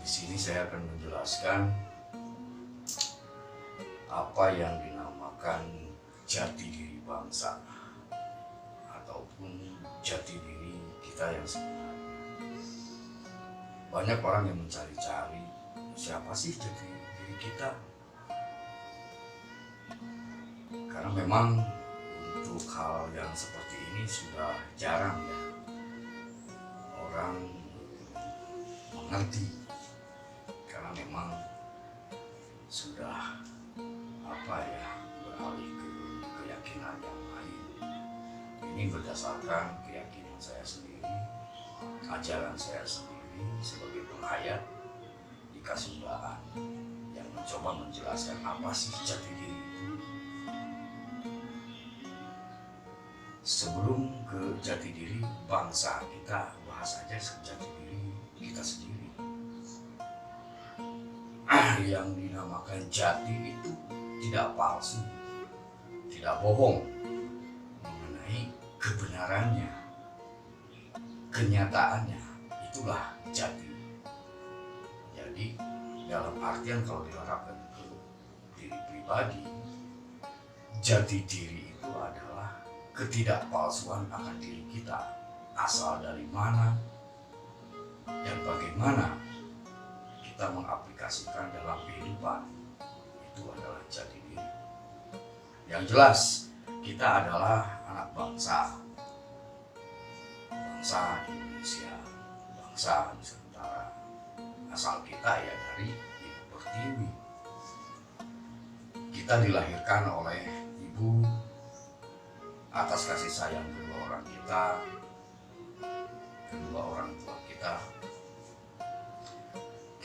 Di sini saya akan menjelaskan apa yang dinamakan jati diri bangsa ataupun jati diri kita yang sebenarnya. Banyak orang yang mencari-cari siapa sih jati diri kita, karena memang untuk hal yang seperti ini sudah jarang ya orang mengerti, karena memang sudah beralih ke keyakinan yang lain. Ini berdasarkan keyakinan saya sendiri, ajaran saya sendiri sebagai penghayat di Kasundaan yang mencoba menjelaskan apa sih jati diri itu. Sebelum ke jati diri bangsa, kita bahas aja jati diri kita sendiri. Yang dinamakan jati itu tidak palsu, tidak bohong mengenai kebenarannya, kenyataannya, itulah jati. Jadi dalam artian kalau diterapkan ke diri pribadi, jati diri itu adalah ketidakpalsuan akan diri kita, asal dari mana dan bagaimana kita mengaplikasikan dalam kehidupan, itu adalah jati diri. Yang jelas, kita adalah anak bangsa Indonesia, bangsa Nusantara. Asal kita ya dari Ibu Pertiwi. Kita dilahirkan oleh ibu atas kasih sayang kedua orang tua kita.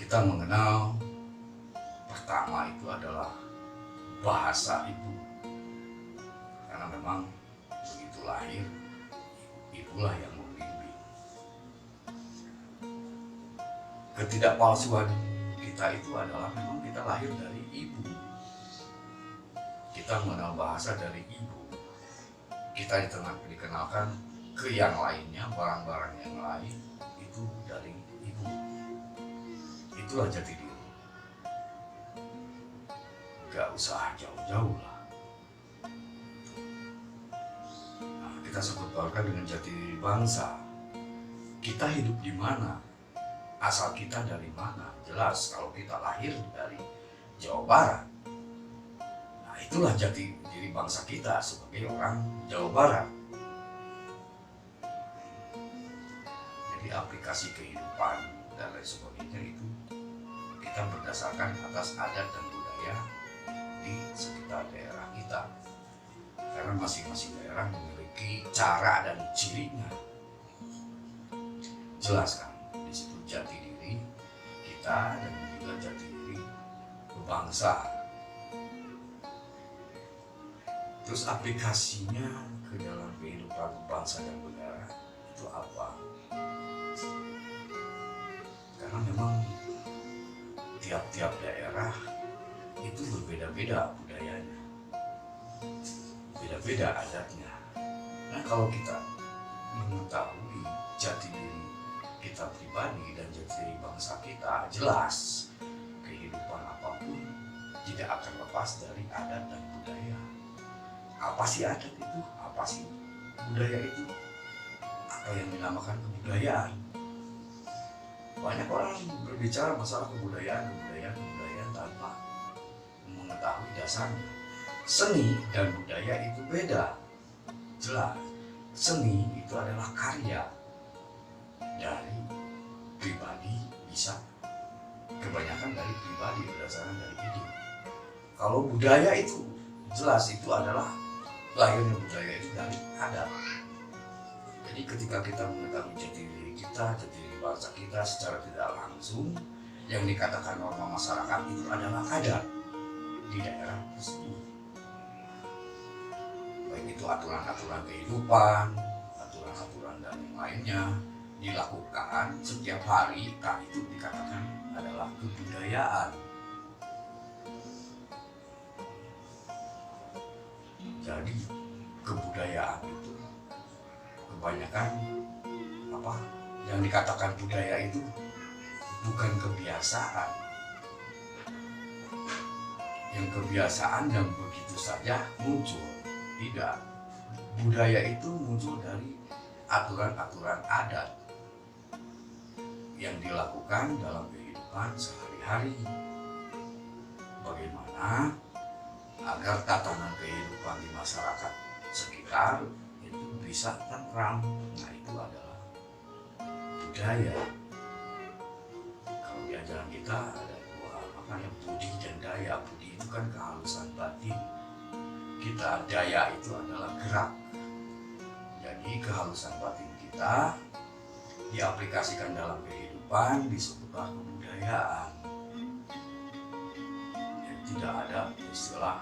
Kita mengenal pertama itu adalah bahasa ibu, karena memang begitu lahir, ibulah yang membimbing. Ketidakpalsuan kita itu adalah memang kita lahir dari ibu. Kita mengenal bahasa dari ibu. Kita dikenalkan ke yang lainnya, barang-barang yang lain itu dari ibu. Itulah jati diri. Gak usah jauh-jauh lah. Nah, kita sebut dengan jati diri bangsa. Kita hidup di mana? Asal kita dari mana? Jelas kalau kita lahir dari Jawa Barat. Nah, itulah jati diri bangsa kita sebagai orang Jawa Barat. Jadi aplikasi kehidupan dan lain sebagainya itu kita berdasarkan atas adat dan budaya di sekitar daerah kita, karena masing-masing daerah memiliki cara dan cirinya. Jelas kan di situ jati diri kita dan juga jati diri bangsa. Terus aplikasinya ke dalam kehidupan bangsa dan negara itu apa? Karena memang tiap-tiap daerah itu berbeda-beda budayanya, beda-beda adatnya. Nah, kalau kita mengetahui jati diri kita pribadi dan jati diri bangsa kita, jelas kehidupan apapun tidak akan lepas dari adat dan budaya. Apa sih adat itu? Apa sih budaya itu? Apa yang dinamakan kebudayaan? Banyak orang berbicara masalah kebudayaan tanpa mengetahui dasarnya. Seni dan budaya itu beda. Jelas, seni itu adalah karya dari pribadi, bisa kebanyakan dari pribadi berdasarkan dari ide. Kalau budaya itu jelas itu adalah lahirnya budaya itu dari adat. Jadi ketika kita mengetahui jati diri kita, jati diri bangsa kita secara tidak langsung, yang dikatakan norma masyarakat itu adalah adat di daerah tersebut. Baik itu aturan-aturan kehidupan, aturan-aturan dan yang lainnya dilakukan setiap hari, itu dikatakan adalah kebudayaan. Jadi kebudayaan itu kebanyakan yang dikatakan budaya itu bukan kebiasaan. Yang kebiasaan yang begitu saja muncul. Tidak. Budaya itu muncul dari aturan-aturan adat yang dilakukan dalam kehidupan sehari-hari. Bagaimana agar tatanan kehidupan di masyarakat sekitar itu bisa tentram. Nah, itu adalah budaya. Kalau di ajaran kita ada dua, budi dan daya. Budi itu kan kehalusan batin. Kita, daya itu adalah gerak. Jadi kehalusan batin kita diaplikasikan dalam kehidupan disebutlah kebudayaan. Jadi tidak ada istilah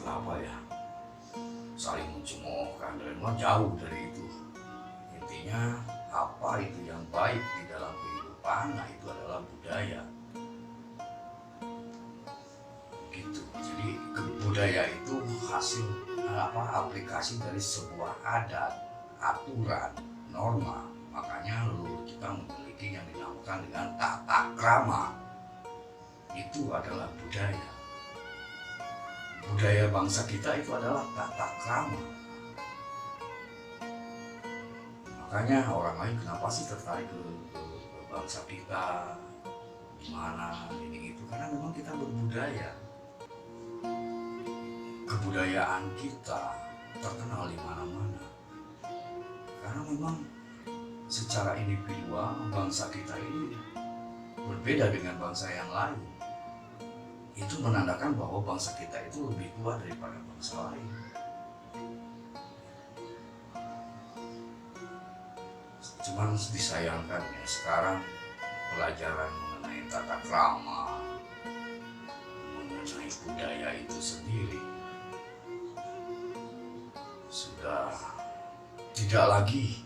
apa ya, saling mencemoohkan dan jauh dari itu. Intinya apa itu yang baik di dalam kehidupan, nah itu adalah budaya. Gitu. Jadi budaya itu hasil aplikasi dari sebuah adat, aturan, norma. Makanya leluhur kita memiliki yang dinamakan dengan tata krama. Itu adalah budaya. Budaya bangsa kita itu adalah tata krama. Makanya orang lain kenapa sih tertarik ke bangsa kita, gimana ini itu, karena memang kita berbudaya. Kebudayaan kita terkenal di mana-mana. Karena memang secara individual bangsa kita ini berbeda dengan bangsa yang lain. Itu menandakan bahwa bangsa kita itu lebih tua daripada bangsa lain. Cuman disayangkan ya, sekarang pelajaran mengenai tata krama, mengenai budaya itu sendiri sudah tidak lagi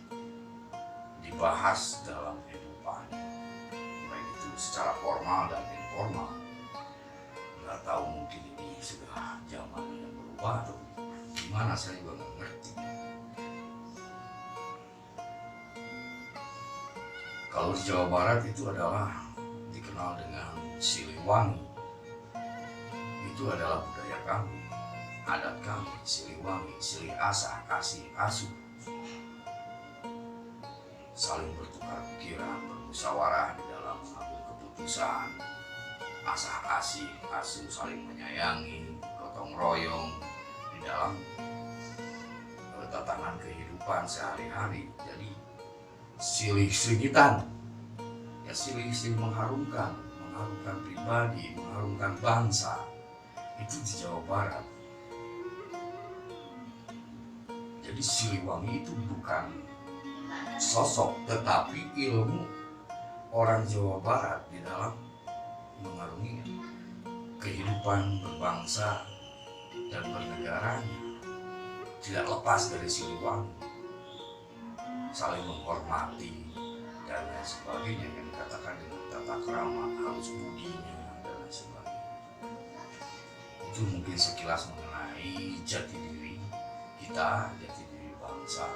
dibahas dalam kehidupan, baik itu secara formal dan informal. Nggak tahu, mungkin ini sudah zaman yang berubah atau gimana, saya juga nggak ngerti. Kalau di Jawa Barat itu adalah dikenal dengan Siliwangi. Itu adalah budaya kami, adat kami, Siliwangi, silih asah, kasih, asuh. Saling bertukar pikiran, bermusyawarah di dalam mengambil keputusan, asah asih, asuh, saling menyayangi, gotong royong di dalam tatanan kehidupan sehari-hari. Jadi silih-silihitan, ya silih-silih mengharumkan pribadi, mengharumkan bangsa. Itu di Jawa Barat. Jadi Siliwangi itu bukan sosok, tetapi ilmu orang Jawa Barat di dalam mengarungi kehidupan berbangsa dan bernegaranya. Tidak lepas dari Siliwangi, saling menghormati dan lain sebagainya, yang dikatakan dengan tata krama, halus budinya dan lain sebagainya. Itu mungkin sekilas mengenai jati diri kita, jati diri bangsa.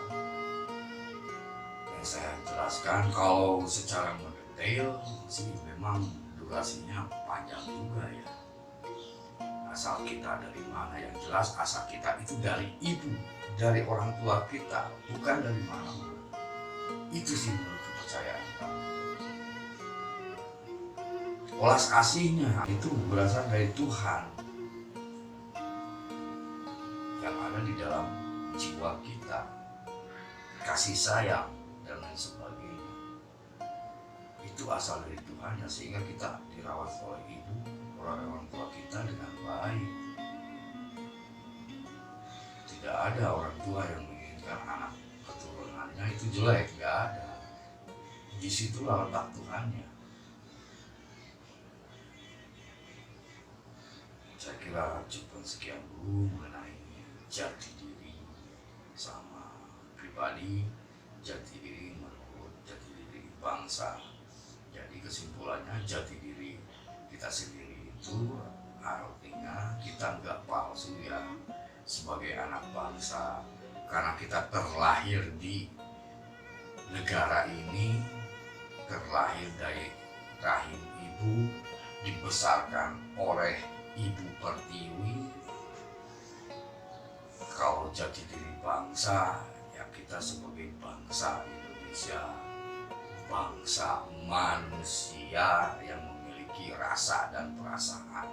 Yang saya jelaskan, kalau secara mendetail sih memang durasinya panjang juga ya. Asal kita dari mana, yang jelas asal kita itu dari ibu, dari orang tua kita, bukan dari mana-mana. Itu sih menurut kepercayaan kami. Welas kasihnya itu berasal dari Tuhan yang ada di dalam jiwa kita, kasih sayang dan lain sebagainya. Itu asal dari Tuhan ya, sehingga kita dirawat oleh ibu, orang tua kita dengan baik. Tidak ada orang tua yang menginginkan anak keturunannya itu jelek, tidak ada. Disitulah letak Tuhannya. Saya kira cukup sekian dulu mengenai jati diri sama pribadi, jati diri menurut jati diri bangsa. Jadi kesimpulannya, jati diri kita sendiri itu artinya kita nggak palsu ya sebagai anak bangsa, karena kita terlahir di negara ini terlahir dari rahim ibu, dibesarkan oleh Ibu Pertiwi. Kalau jati diri bangsa, ya kita sebagai bangsa Indonesia, bangsa manusia yang memiliki rasa dan perasaan.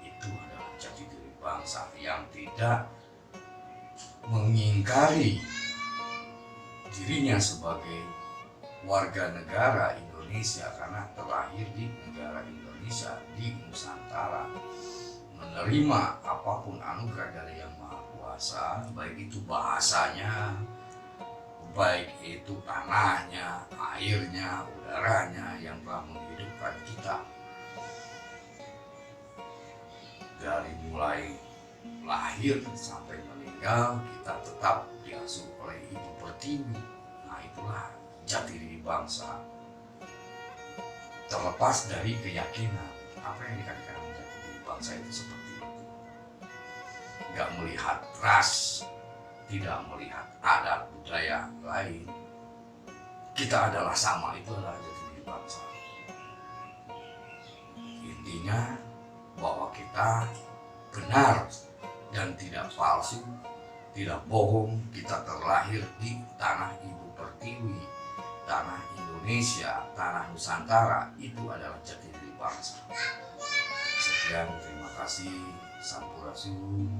Itu adalah jati diri bangsa yang tidak mengingkari dirinya sebagai warga negara Indonesia karena terlahir di negara Indonesia, di Nusantara, menerima apapun anugerah dari Yang Maha Kuasa, baik itu bahasanya, baik itu tanahnya, airnya, udaranya yang telah menghidupkan kita. Dari mulai lahir sampai meninggal, kita tetap diasuh oleh Ibu Pertiwi. Nah, itulah jati diri bangsa. Terlepas dari keyakinan, apa yang dikatakan jati diri bangsa itu seperti itu. Nggak melihat ras, tidak melihat adat budaya lain. Kita adalah sama, itu adalah jati diri bangsa. Intinya bahwa kita benar dan tidak palsu, tidak bohong. Kita terlahir di tanah Ibu Pertiwi, tanah Indonesia, tanah Nusantara. Itu adalah jati diri bangsa. Sekian, terima kasih. Sampurasun.